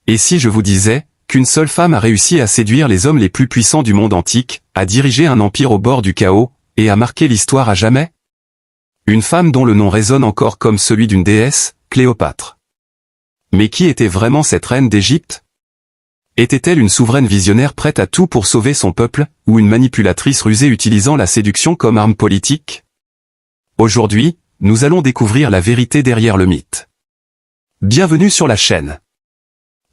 Et si je vous disais qu'une seule femme a réussi à séduire les hommes les plus puissants du monde antique, à diriger un empire au bord du chaos, et à marquer l'histoire à jamais? Une femme dont le nom résonne encore comme celui d'une déesse, Cléopâtre. Mais qui était vraiment cette reine d'Égypte? Était-elle une souveraine visionnaire prête à tout pour sauver son peuple, ou une manipulatrice rusée utilisant la séduction comme arme politique? Aujourd'hui, nous allons découvrir la vérité derrière le mythe. Bienvenue sur la chaîne.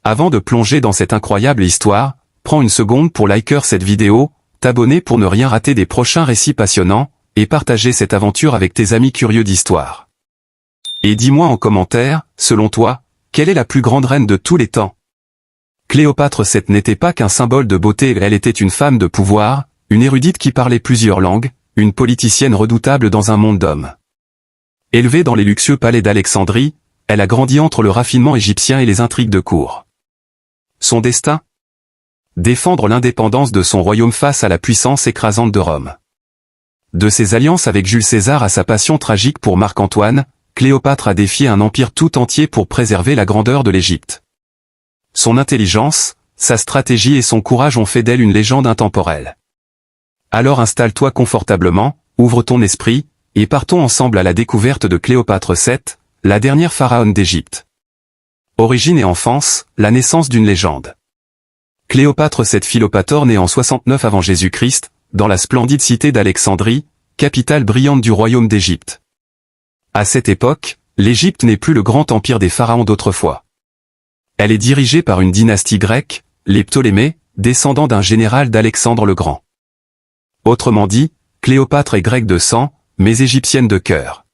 Avant de plonger dans cette incroyable histoire, prends une seconde pour liker cette vidéo, t'abonner pour ne rien rater des prochains récits passionnants, et partager cette aventure avec tes amis curieux d'histoire. Et dis-moi en commentaire, selon toi, quelle est la plus grande reine de tous les temps? Cléopâtre VII n'était pas qu'un symbole de beauté, elle était une femme de pouvoir, une érudite qui parlait plusieurs langues, une politicienne redoutable dans un monde d'hommes. Élevée dans les luxueux palais d'Alexandrie, elle a grandi entre le raffinement égyptien et les intrigues de cour. Son destin? Défendre l'indépendance de son royaume face à la puissance écrasante de Rome. De ses alliances avec Jules César à sa passion tragique pour Marc-Antoine, Cléopâtre a défié un empire tout entier pour préserver la grandeur de l'Égypte. Son intelligence, sa stratégie et son courage ont fait d'elle une légende intemporelle. Alors installe-toi confortablement, ouvre ton esprit, et partons ensemble à la découverte de Cléopâtre VII, la dernière pharaone d'Égypte. Origine et enfance, la naissance d'une légende. Cléopâtre VII Philopator naît en 69 avant Jésus-Christ, dans la splendide cité d'Alexandrie, capitale brillante du royaume d'Égypte. À cette époque, l'Égypte n'est plus le grand empire des pharaons d'autrefois. Elle est dirigée par une dynastie grecque, les Ptolémées, descendants d'un général d'Alexandre le Grand. Autrement dit, Cléopâtre est grecque de sang, mais égyptienne de cœur.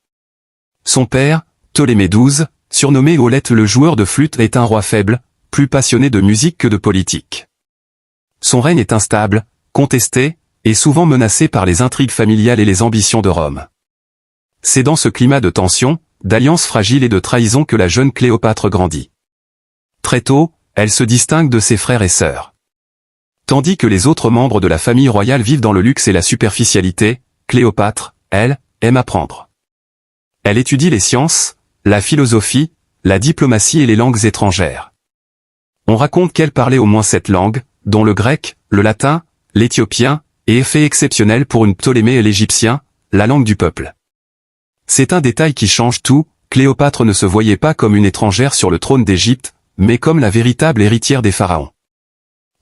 Son père, Ptolémée XII, surnommé Olette le joueur de flûte, est un roi faible, plus passionné de musique que de politique. Son règne est instable, contesté, et souvent menacé par les intrigues familiales et les ambitions de Rome. C'est dans ce climat de tension, d'alliances fragiles et de trahison que la jeune Cléopâtre grandit. Très tôt, elle se distingue de ses frères et sœurs. Tandis que les autres membres de la famille royale vivent dans le luxe et la superficialité, Cléopâtre, elle, aime apprendre. Elle étudie les sciences, la philosophie, la diplomatie et les langues étrangères. On raconte qu'elle parlait au moins 7 langues, dont le grec, le latin, l'éthiopien, et fait exceptionnel pour une Ptolémée et l'égyptien, la langue du peuple. C'est un détail qui change tout, Cléopâtre ne se voyait pas comme une étrangère sur le trône d'Égypte, mais comme la véritable héritière des pharaons.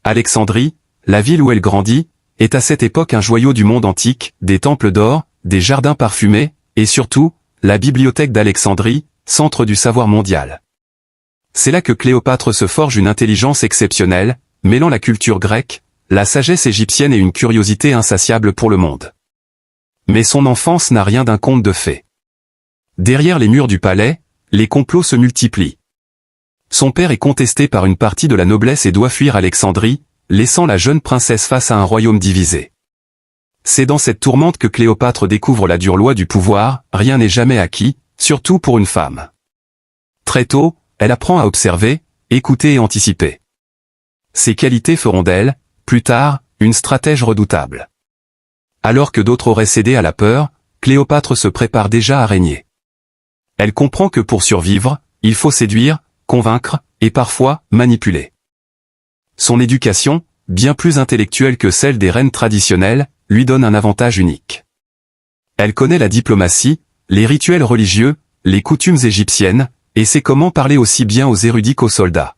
Alexandrie, la ville où elle grandit, est à cette époque un joyau du monde antique, des temples d'or, des jardins parfumés, et surtout, la bibliothèque d'Alexandrie, centre du savoir mondial. C'est là que Cléopâtre se forge une intelligence exceptionnelle, mêlant la culture grecque, la sagesse égyptienne et une curiosité insatiable pour le monde. Mais son enfance n'a rien d'un conte de fées. Derrière les murs du palais, les complots se multiplient. Son père est contesté par une partie de la noblesse et doit fuir Alexandrie, laissant la jeune princesse face à un royaume divisé. C'est dans cette tourmente que Cléopâtre découvre la dure loi du pouvoir, rien n'est jamais acquis, surtout pour une femme. Très tôt, elle apprend à observer, écouter et anticiper. Ces qualités feront d'elle, plus tard, une stratège redoutable. Alors que d'autres auraient cédé à la peur, Cléopâtre se prépare déjà à régner. Elle comprend que pour survivre, il faut séduire, convaincre, et parfois, manipuler. Son éducation, bien plus intellectuelle que celle des reines traditionnelles, lui donne un avantage unique. Elle connaît la diplomatie, les rituels religieux, les coutumes égyptiennes, et sait comment parler aussi bien aux érudits qu'aux soldats.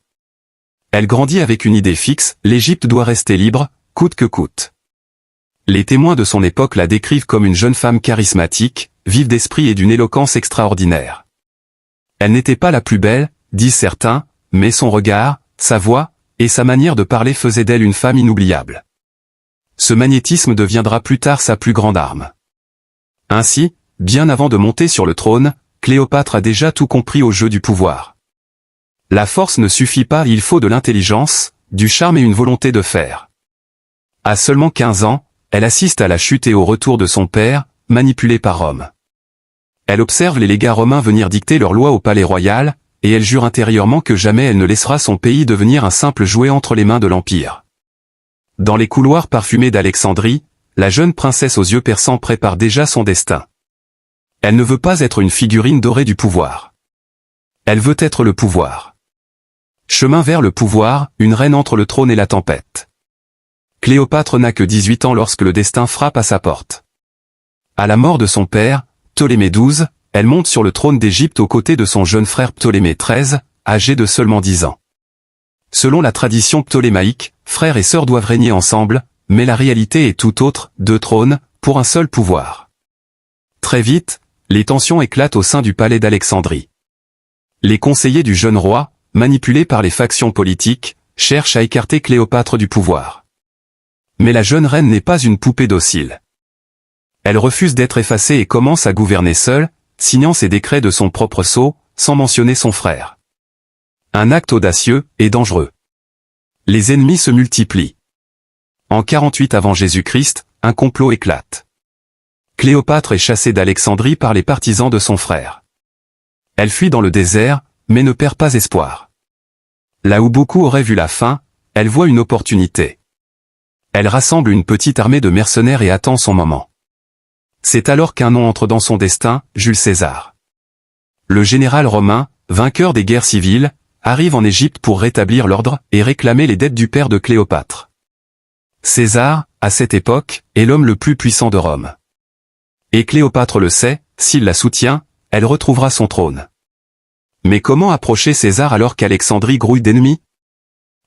Elle grandit avec une idée fixe, l'Égypte doit rester libre, coûte que coûte. Les témoins de son époque la décrivent comme une jeune femme charismatique, vive d'esprit et d'une éloquence extraordinaire. Elle n'était pas la plus belle, disent certains, mais son regard, sa voix, et sa manière de parler faisaient d'elle une femme inoubliable. Ce magnétisme deviendra plus tard sa plus grande arme. Ainsi, bien avant de monter sur le trône, Cléopâtre a déjà tout compris au jeu du pouvoir. La force ne suffit pas, il faut de l'intelligence, du charme et une volonté de faire. À seulement 15 ans, elle assiste à la chute et au retour de son père, manipulé par Rome. Elle observe les légats romains venir dicter leurs lois au palais royal, et elle jure intérieurement que jamais elle ne laissera son pays devenir un simple jouet entre les mains de l'Empire. Dans les couloirs parfumés d'Alexandrie, la jeune princesse aux yeux perçants prépare déjà son destin. Elle ne veut pas être une figurine dorée du pouvoir. Elle veut être le pouvoir. Chemin vers le pouvoir, une reine entre le trône et la tempête. Cléopâtre n'a que 18 ans lorsque le destin frappe à sa porte. À la mort de son père, Ptolémée XII, elle monte sur le trône d'Égypte aux côtés de son jeune frère Ptolémée XIII, âgé de seulement 10 ans. Selon la tradition ptolémaïque, frères et sœurs doivent régner ensemble, mais la réalité est tout autre, 2 trônes, pour un seul pouvoir. Très vite, les tensions éclatent au sein du palais d'Alexandrie. Les conseillers du jeune roi, manipulés par les factions politiques, cherchent à écarter Cléopâtre du pouvoir. Mais la jeune reine n'est pas une poupée docile. Elle refuse d'être effacée et commence à gouverner seule, signant ses décrets de son propre sceau, sans mentionner son frère. Un acte audacieux et dangereux. Les ennemis se multiplient. En 48 avant Jésus-Christ, un complot éclate. Cléopâtre est chassée d'Alexandrie par les partisans de son frère. Elle fuit dans le désert, mais ne perd pas espoir. Là où beaucoup auraient vu la fin, elle voit une opportunité. Elle rassemble une petite armée de mercenaires et attend son moment. C'est alors qu'un nom entre dans son destin, Jules César. Le général romain, vainqueur des guerres civiles, arrive en Égypte pour rétablir l'ordre et réclamer les dettes du père de Cléopâtre. César, à cette époque, est l'homme le plus puissant de Rome. Et Cléopâtre le sait, s'il la soutient, elle retrouvera son trône. Mais comment approcher César alors qu'Alexandrie grouille d'ennemis?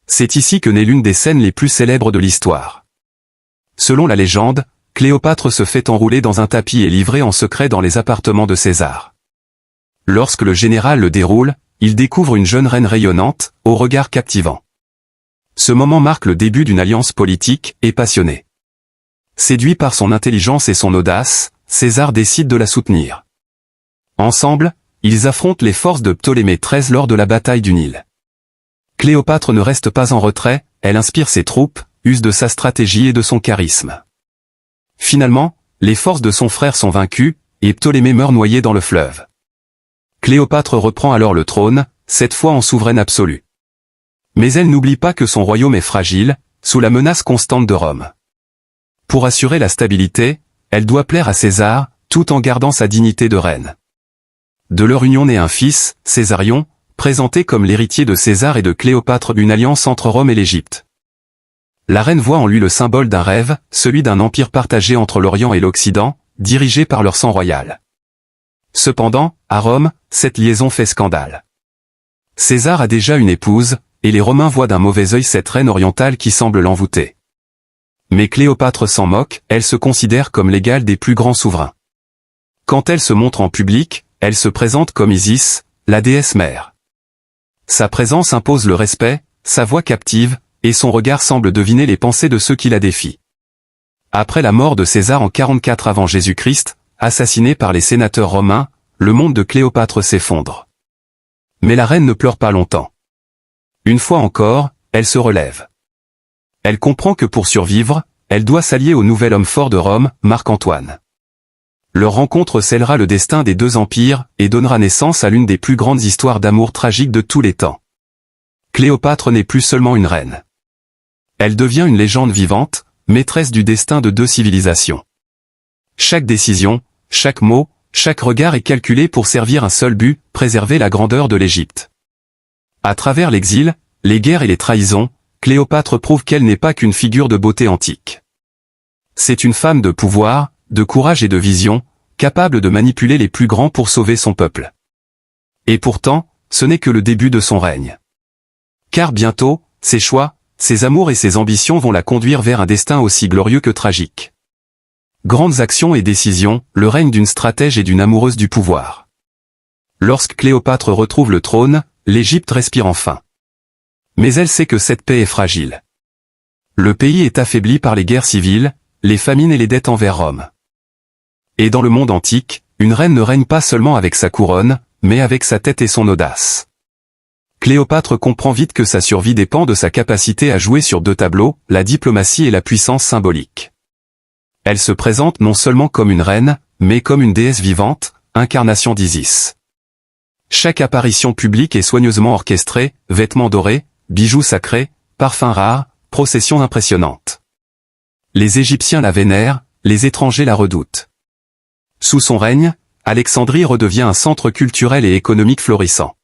C'est ici que naît l'une des scènes les plus célèbres de l'histoire. Selon la légende, Cléopâtre se fait enrouler dans un tapis et livrer en secret dans les appartements de César. Lorsque le général le déroule, il découvre une jeune reine rayonnante, au regard captivant. Ce moment marque le début d'une alliance politique et passionnée. Séduit par son intelligence et son audace, César décide de la soutenir. Ensemble, ils affrontent les forces de Ptolémée XIII lors de la bataille du Nil. Cléopâtre ne reste pas en retrait, elle inspire ses troupes, use de sa stratégie et de son charisme. Finalement, les forces de son frère sont vaincues, et Ptolémée meurt noyé dans le fleuve. Cléopâtre reprend alors le trône, cette fois en souveraine absolue. Mais elle n'oublie pas que son royaume est fragile, sous la menace constante de Rome. Pour assurer la stabilité, elle doit plaire à César, tout en gardant sa dignité de reine. De leur union naît un fils, Césarion, présenté comme l'héritier de César et de Cléopâtre, une alliance entre Rome et l'Égypte. La reine voit en lui le symbole d'un rêve, celui d'un empire partagé entre l'Orient et l'Occident, dirigé par leur sang royal. Cependant, à Rome, cette liaison fait scandale. César a déjà une épouse, et les Romains voient d'un mauvais œil cette reine orientale qui semble l'envoûter. Mais Cléopâtre s'en moque, elle se considère comme l'égale des plus grands souverains. Quand elle se montre en public, elle se présente comme Isis, la déesse mère. Sa présence impose le respect, sa voix captive, et son regard semble deviner les pensées de ceux qui la défient. Après la mort de César en 44 avant Jésus-Christ, assassiné par les sénateurs romains, le monde de Cléopâtre s'effondre. Mais la reine ne pleure pas longtemps. Une fois encore, elle se relève. Elle comprend que pour survivre, elle doit s'allier au nouvel homme fort de Rome, Marc-Antoine. Leur rencontre scellera le destin des 2 empires et donnera naissance à l'une des plus grandes histoires d'amour tragiques de tous les temps. Cléopâtre n'est plus seulement une reine. Elle devient une légende vivante, maîtresse du destin de 2 civilisations. Chaque décision, chaque mot, chaque regard est calculé pour servir un seul but, préserver la grandeur de l'Égypte. À travers l'exil, les guerres et les trahisons, Cléopâtre prouve qu'elle n'est pas qu'une figure de beauté antique. C'est une femme de pouvoir, de courage et de vision, capable de manipuler les plus grands pour sauver son peuple. Et pourtant, ce n'est que le début de son règne. Car bientôt, ses choix, ses amours et ses ambitions vont la conduire vers un destin aussi glorieux que tragique. Grandes actions et décisions, le règne d'une stratège et d'une amoureuse du pouvoir. Lorsque Cléopâtre retrouve le trône, l'Égypte respire enfin. Mais elle sait que cette paix est fragile. Le pays est affaibli par les guerres civiles, les famines et les dettes envers Rome. Et dans le monde antique, une reine ne règne pas seulement avec sa couronne, mais avec sa tête et son audace. Cléopâtre comprend vite que sa survie dépend de sa capacité à jouer sur 2 tableaux, la diplomatie et la puissance symbolique. Elle se présente non seulement comme une reine, mais comme une déesse vivante, incarnation d'Isis. Chaque apparition publique est soigneusement orchestrée, vêtements dorés, bijoux sacrés, parfums rares, processions impressionnantes. Les Égyptiens la vénèrent, les étrangers la redoutent. Sous son règne, Alexandrie redevient un centre culturel et économique florissant.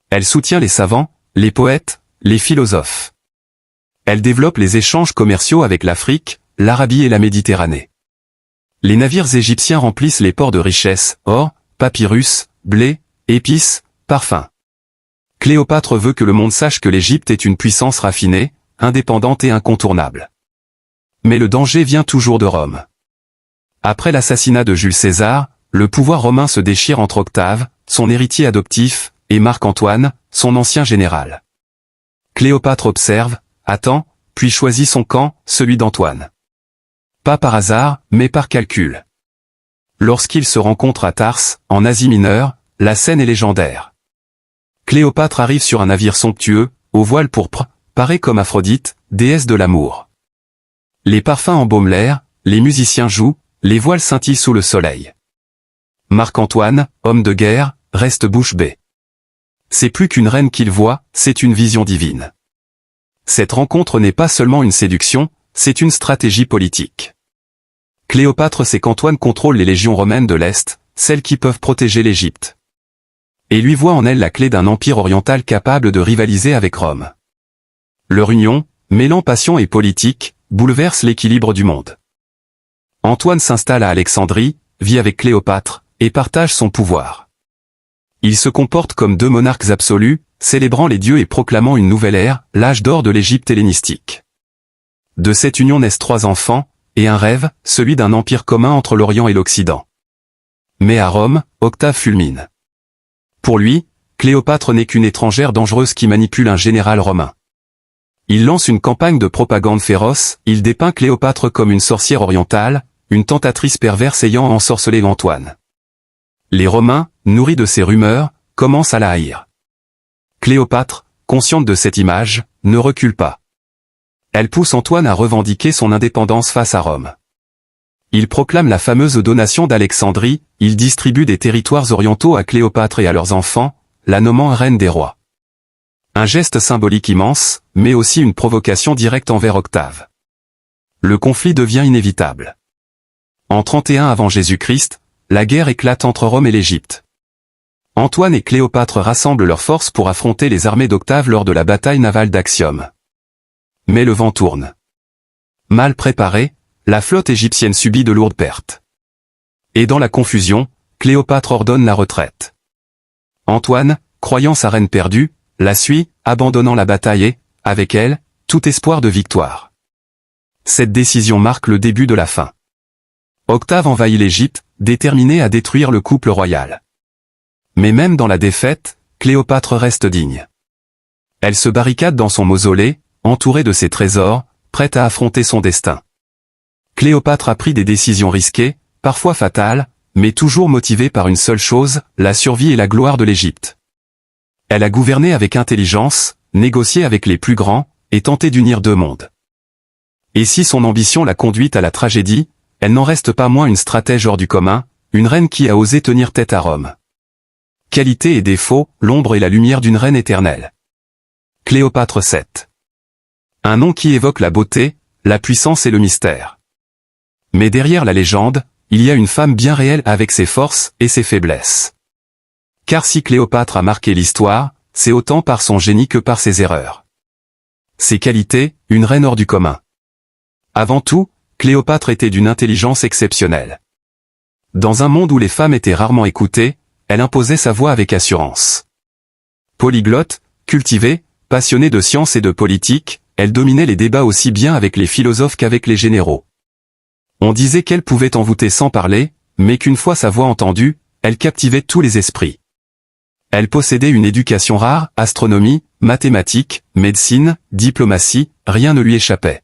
Elle soutient les savants, les poètes, les philosophes. Elle développe les échanges commerciaux avec l'Afrique, l'Arabie et la Méditerranée. Les navires égyptiens remplissent les ports de richesses, or, papyrus, blé, épices, parfums. Cléopâtre veut que le monde sache que l'Égypte est une puissance raffinée, indépendante et incontournable. Mais le danger vient toujours de Rome. Après l'assassinat de Jules César, le pouvoir romain se déchire entre Octave, son héritier adoptif, et Marc-Antoine, son ancien général. Cléopâtre observe, attend, puis choisit son camp, celui d'Antoine. Pas par hasard, mais par calcul. Lorsqu'ils se rencontrent à Tarse, en Asie mineure, la scène est légendaire. Cléopâtre arrive sur un navire somptueux, au voile pourpre, paré comme Aphrodite, déesse de l'amour. Les parfums embaument l'air, les musiciens jouent, les voiles scintillent sous le soleil. Marc-Antoine, homme de guerre, reste bouche bée. C'est plus qu'une reine qu'il voit, c'est une vision divine. Cette rencontre n'est pas seulement une séduction, c'est une stratégie politique. Cléopâtre sait qu'Antoine contrôle les légions romaines de l'Est, celles qui peuvent protéger l'Égypte. Et lui voit en elle la clé d'un empire oriental capable de rivaliser avec Rome. Leur union, mêlant passion et politique, bouleverse l'équilibre du monde. Antoine s'installe à Alexandrie, vit avec Cléopâtre, et partage son pouvoir. Ils se comportent comme deux monarques absolus, célébrant les dieux et proclamant une nouvelle ère, l'âge d'or de l'Égypte hellénistique. De cette union naissent 3 enfants, et un rêve, celui d'un empire commun entre l'Orient et l'Occident. Mais à Rome, Octave fulmine. Pour lui, Cléopâtre n'est qu'une étrangère dangereuse qui manipule un général romain. Il lance une campagne de propagande féroce, il dépeint Cléopâtre comme une sorcière orientale, une tentatrice perverse ayant ensorcelé Antoine. Les Romains, nourris de ces rumeurs, commencent à la haïr. Cléopâtre, consciente de cette image, ne recule pas. Elle pousse Antoine à revendiquer son indépendance face à Rome. Il proclame la fameuse donation d'Alexandrie, il distribue des territoires orientaux à Cléopâtre et à leurs enfants, la nommant reine des rois. Un geste symbolique immense, mais aussi une provocation directe envers Octave. Le conflit devient inévitable. En 31 avant Jésus-Christ, la guerre éclate entre Rome et l'Égypte. Antoine et Cléopâtre rassemblent leurs forces pour affronter les armées d'Octave lors de la bataille navale d'Actium. Mais le vent tourne. Mal préparée, la flotte égyptienne subit de lourdes pertes. Et dans la confusion, Cléopâtre ordonne la retraite. Antoine, croyant sa reine perdue, la suit, abandonnant la bataille et, avec elle, tout espoir de victoire. Cette décision marque le début de la fin. Octave envahit l'Égypte, déterminé à détruire le couple royal. Mais même dans la défaite, Cléopâtre reste digne. Elle se barricade dans son mausolée, entourée de ses trésors, prête à affronter son destin. Cléopâtre a pris des décisions risquées, parfois fatales, mais toujours motivée par une seule chose, la survie et la gloire de l'Égypte. Elle a gouverné avec intelligence, négocié avec les plus grands, et tenté d'unir 2 mondes. Et si son ambition l'a conduite à la tragédie, elle n'en reste pas moins une stratège hors du commun, une reine qui a osé tenir tête à Rome. Qualité et défaut, l'ombre et la lumière d'une reine éternelle. Cléopâtre VII. Un nom qui évoque la beauté, la puissance et le mystère. Mais derrière la légende, il y a une femme bien réelle avec ses forces et ses faiblesses. Car si Cléopâtre a marqué l'histoire, c'est autant par son génie que par ses erreurs. Ses qualités, une reine hors du commun. Avant tout, Cléopâtre était d'une intelligence exceptionnelle. Dans un monde où les femmes étaient rarement écoutées, elle imposait sa voix avec assurance. Polyglotte, cultivée, passionnée de science et de politique, elle dominait les débats aussi bien avec les philosophes qu'avec les généraux. On disait qu'elle pouvait envoûter sans parler, mais qu'une fois sa voix entendue, elle captivait tous les esprits. Elle possédait une éducation rare, astronomie, mathématiques, médecine, diplomatie, rien ne lui échappait.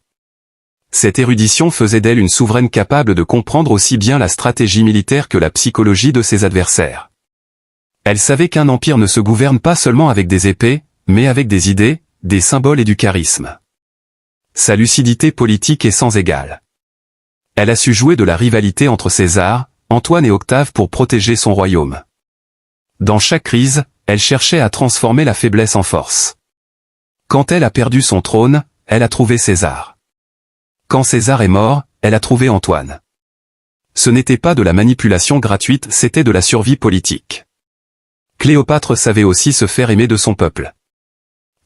Cette érudition faisait d'elle une souveraine capable de comprendre aussi bien la stratégie militaire que la psychologie de ses adversaires. Elle savait qu'un empire ne se gouverne pas seulement avec des épées, mais avec des idées, des symboles et du charisme. Sa lucidité politique est sans égale. Elle a su jouer de la rivalité entre César, Antoine et Octave pour protéger son royaume. Dans chaque crise, elle cherchait à transformer la faiblesse en force. Quand elle a perdu son trône, elle a trouvé César. Quand César est mort, elle a trouvé Antoine. Ce n'était pas de la manipulation gratuite, c'était de la survie politique. Cléopâtre savait aussi se faire aimer de son peuple.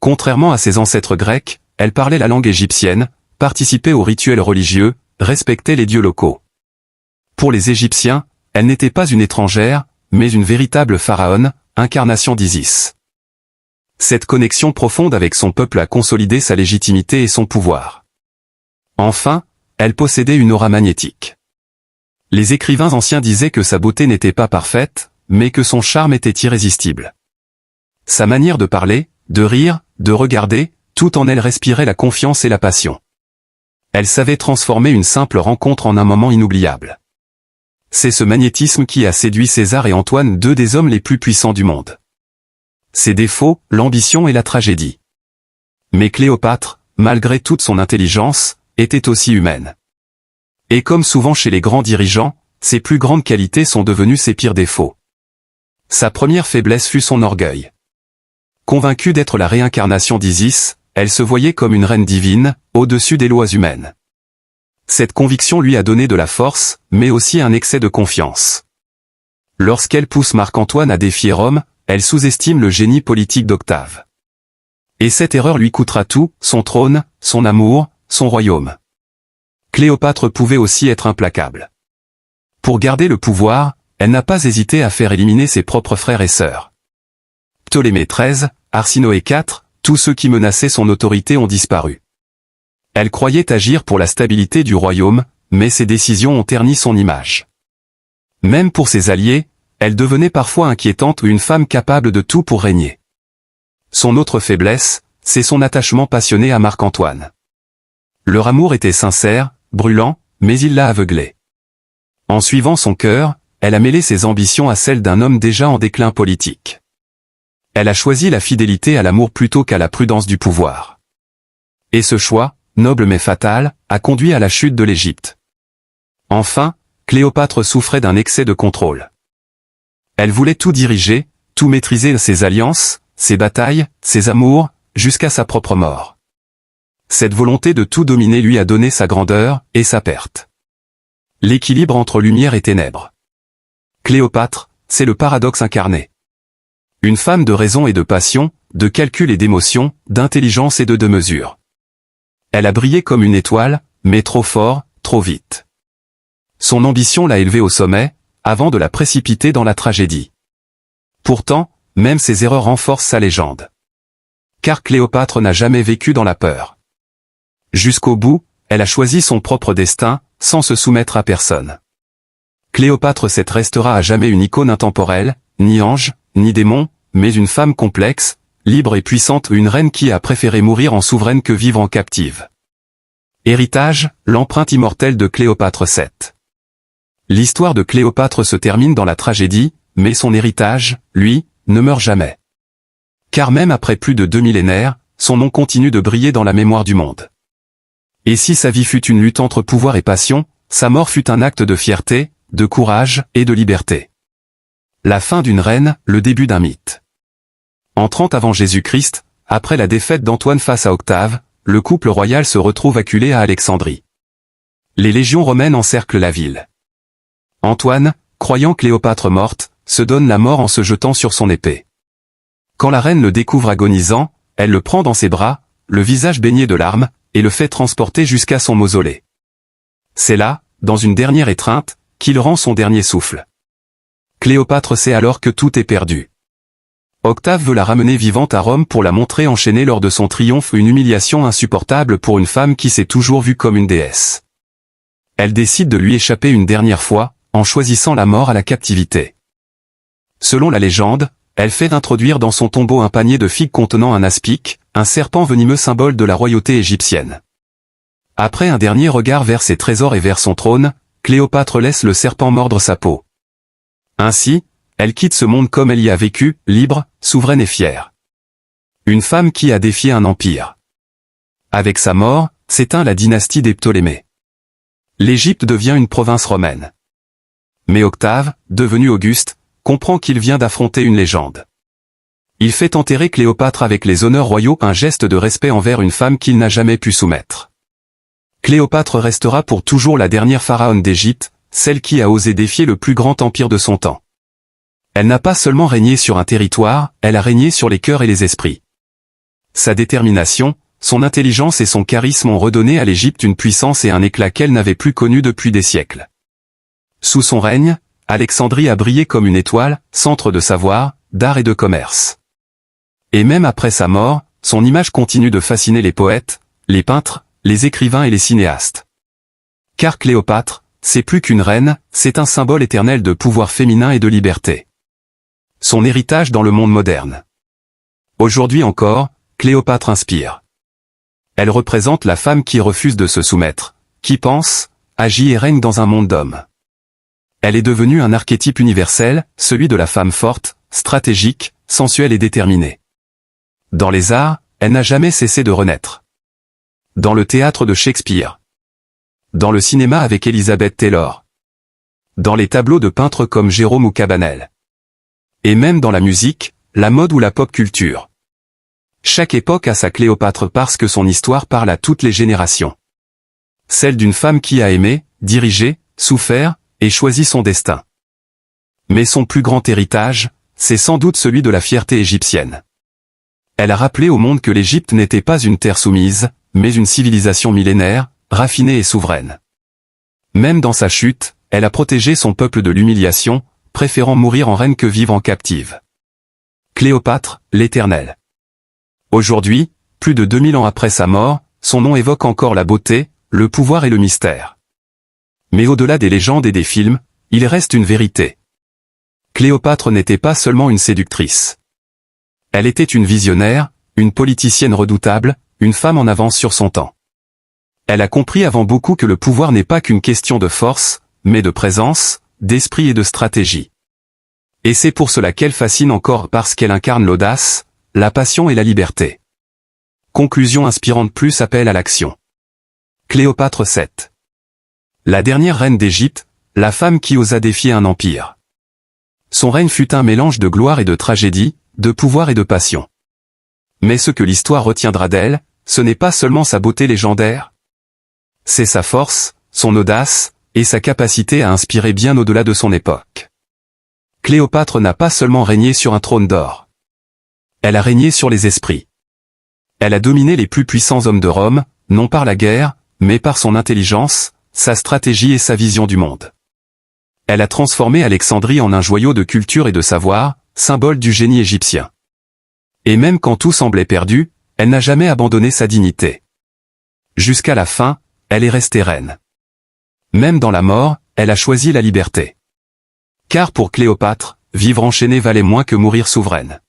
Contrairement à ses ancêtres grecs, elle parlait la langue égyptienne, participait aux rituels religieux, respectait les dieux locaux. Pour les Égyptiens, elle n'était pas une étrangère, mais une véritable pharaon, incarnation d'Isis. Cette connexion profonde avec son peuple a consolidé sa légitimité et son pouvoir. Enfin, elle possédait une aura magnétique. Les écrivains anciens disaient que sa beauté n'était pas parfaite, mais que son charme était irrésistible. Sa manière de parler, de rire, de regarder, tout en elle respirait la confiance et la passion. Elle savait transformer une simple rencontre en un moment inoubliable. C'est ce magnétisme qui a séduit César et Antoine, deux des hommes les plus puissants du monde. Ses défauts, l'ambition et la tragédie. Mais Cléopâtre, malgré toute son intelligence, était aussi humaine. Et comme souvent chez les grands dirigeants, ses plus grandes qualités sont devenues ses pires défauts. Sa première faiblesse fut son orgueil. Convaincue d'être la réincarnation d'Isis, elle se voyait comme une reine divine, au-dessus des lois humaines. Cette conviction lui a donné de la force, mais aussi un excès de confiance. Lorsqu'elle pousse Marc-Antoine à défier Rome, elle sous-estime le génie politique d'Octave. Et cette erreur lui coûtera tout, son trône, son amour, son royaume. Cléopâtre pouvait aussi être implacable. Pour garder le pouvoir, elle n'a pas hésité à faire éliminer ses propres frères et sœurs. Ptolémée XIII, Arsinoé IV, tous ceux qui menaçaient son autorité ont disparu. Elle croyait agir pour la stabilité du royaume, mais ses décisions ont terni son image. Même pour ses alliés, elle devenait parfois inquiétante, une femme capable de tout pour régner. Son autre faiblesse, c'est son attachement passionné à Marc-Antoine. Leur amour était sincère, brûlant, mais il l'a aveuglée. En suivant son cœur, elle a mêlé ses ambitions à celles d'un homme déjà en déclin politique. Elle a choisi la fidélité à l'amour plutôt qu'à la prudence du pouvoir. Et ce choix, noble mais fatal, a conduit à la chute de l'Égypte. Enfin, Cléopâtre souffrait d'un excès de contrôle. Elle voulait tout diriger, tout maîtriser, ses alliances, ses batailles, ses amours, jusqu'à sa propre mort. Cette volonté de tout dominer lui a donné sa grandeur et sa perte. L'équilibre entre lumière et ténèbres. Cléopâtre, c'est le paradoxe incarné. Une femme de raison et de passion, de calcul et d'émotion, d'intelligence et de mesure. Elle a brillé comme une étoile, mais trop fort, trop vite. Son ambition l'a élevée au sommet, avant de la précipiter dans la tragédie. Pourtant, même ses erreurs renforcent sa légende. Car Cléopâtre n'a jamais vécu dans la peur. Jusqu'au bout, elle a choisi son propre destin, sans se soumettre à personne. Cléopâtre VII restera à jamais une icône intemporelle, ni ange, ni démon, mais une femme complexe, libre et puissante, une reine qui a préféré mourir en souveraine que vivre en captive. Héritage, l'empreinte immortelle de Cléopâtre VII. L'histoire de Cléopâtre se termine dans la tragédie, mais son héritage, lui, ne meurt jamais. Car même après plus de 2 millénaires, son nom continue de briller dans la mémoire du monde. Et si sa vie fut une lutte entre pouvoir et passion, sa mort fut un acte de fierté, de courage et de liberté. La fin d'une reine, le début d'un mythe. En 30 avant Jésus-Christ, après la défaite d'Antoine face à Octave, le couple royal se retrouve acculé à Alexandrie. Les légions romaines encerclent la ville. Antoine, croyant Cléopâtre morte, se donne la mort en se jetant sur son épée. Quand la reine le découvre agonisant, elle le prend dans ses bras, le visage baigné de larmes, et le fait transporter jusqu'à son mausolée. C'est là, dans une dernière étreinte, qu'il rend son dernier souffle. Cléopâtre sait alors que tout est perdu. Octave veut la ramener vivante à Rome pour la montrer enchaînée lors de son triomphe, une humiliation insupportable pour une femme qui s'est toujours vue comme une déesse. Elle décide de lui échapper une dernière fois, en choisissant la mort à la captivité. Selon la légende, elle fait introduire dans son tombeau un panier de figues contenant un aspic, un serpent venimeux symbole de la royauté égyptienne. Après un dernier regard vers ses trésors et vers son trône, Cléopâtre laisse le serpent mordre sa peau. Ainsi, elle quitte ce monde comme elle y a vécu, libre, souveraine et fière. Une femme qui a défié un empire. Avec sa mort, s'éteint la dynastie des Ptolémées. L'Égypte devient une province romaine. Mais Octave, devenu Auguste, comprend qu'il vient d'affronter une légende. Il fait enterrer Cléopâtre avec les honneurs royaux, un geste de respect envers une femme qu'il n'a jamais pu soumettre. Cléopâtre restera pour toujours la dernière pharaon d'Égypte, celle qui a osé défier le plus grand empire de son temps. Elle n'a pas seulement régné sur un territoire, elle a régné sur les cœurs et les esprits. Sa détermination, son intelligence et son charisme ont redonné à l'Égypte une puissance et un éclat qu'elle n'avait plus connu depuis des siècles. Sous son règne, Alexandrie a brillé comme une étoile, centre de savoir, d'art et de commerce. Et même après sa mort, son image continue de fasciner les poètes, les peintres, les écrivains et les cinéastes. Car Cléopâtre, c'est plus qu'une reine, c'est un symbole éternel de pouvoir féminin et de liberté. Son héritage dans le monde moderne. Aujourd'hui encore, Cléopâtre inspire. Elle représente la femme qui refuse de se soumettre, qui pense, agit et règne dans un monde d'hommes. Elle est devenue un archétype universel, celui de la femme forte, stratégique, sensuelle et déterminée. Dans les arts, elle n'a jamais cessé de renaître. Dans le théâtre de Shakespeare. Dans le cinéma avec Elizabeth Taylor. Dans les tableaux de peintres comme Jérôme ou Cabanel. Et même dans la musique, la mode ou la pop culture. Chaque époque a sa Cléopâtre parce que son histoire parle à toutes les générations. Celle d'une femme qui a aimé, dirigé, souffert, et choisi son destin. Mais son plus grand héritage, c'est sans doute celui de la fierté égyptienne. Elle a rappelé au monde que l'Égypte n'était pas une terre soumise, mais une civilisation millénaire, raffinée et souveraine. Même dans sa chute, elle a protégé son peuple de l'humiliation, préférant mourir en reine que vivre en captive. Cléopâtre, l'Éternelle. Aujourd'hui, plus de 2000 ans après sa mort, son nom évoque encore la beauté, le pouvoir et le mystère. Mais au-delà des légendes et des films, il reste une vérité. Cléopâtre n'était pas seulement une séductrice. Elle était une visionnaire, une politicienne redoutable, une femme en avance sur son temps. Elle a compris avant beaucoup que le pouvoir n'est pas qu'une question de force, mais de présence, d'esprit et de stratégie. Et c'est pour cela qu'elle fascine encore parce qu'elle incarne l'audace, la passion et la liberté. Conclusion inspirante plus appel à l'action. Cléopâtre 7. La dernière reine d'Égypte, la femme qui osa défier un empire. Son règne fut un mélange de gloire et de tragédie, de pouvoir et de passion. Mais ce que l'histoire retiendra d'elle, ce n'est pas seulement sa beauté légendaire. C'est sa force, son audace, et sa capacité à inspirer bien au-delà de son époque. Cléopâtre n'a pas seulement régné sur un trône d'or. Elle a régné sur les esprits. Elle a dominé les plus puissants hommes de Rome, non par la guerre, mais par son intelligence, sa stratégie et sa vision du monde. Elle a transformé Alexandrie en un joyau de culture et de savoir, symbole du génie égyptien. Et même quand tout semblait perdu, elle n'a jamais abandonné sa dignité. Jusqu'à la fin, elle est restée reine. Même dans la mort, elle a choisi la liberté. Car pour Cléopâtre, vivre enchaînée valait moins que mourir souveraine.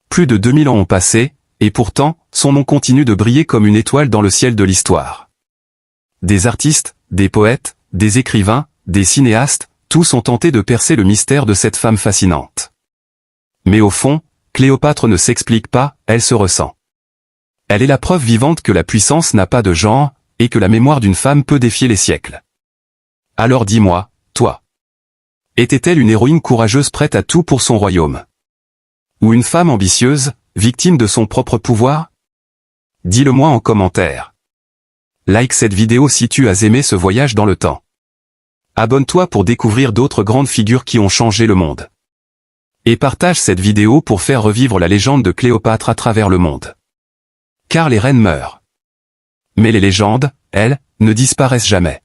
Plus de 2000 ans ont passé, et pourtant, son nom continue de briller comme une étoile dans le ciel de l'histoire. Des artistes, des poètes, des écrivains, des cinéastes, tous ont tenté de percer le mystère de cette femme fascinante. Mais au fond, Cléopâtre ne s'explique pas, elle se ressent. Elle est la preuve vivante que la puissance n'a pas de genre, et que la mémoire d'une femme peut défier les siècles. Alors dis-moi, toi. Était-elle une héroïne courageuse prête à tout pour son royaume? Ou une femme ambitieuse, victime de son propre pouvoir? Dis-le-moi en commentaire. Like cette vidéo si tu as aimé ce voyage dans le temps. Abonne-toi pour découvrir d'autres grandes figures qui ont changé le monde. Et partage cette vidéo pour faire revivre la légende de Cléopâtre à travers le monde. Car les reines meurent. Mais les légendes, elles, ne disparaissent jamais.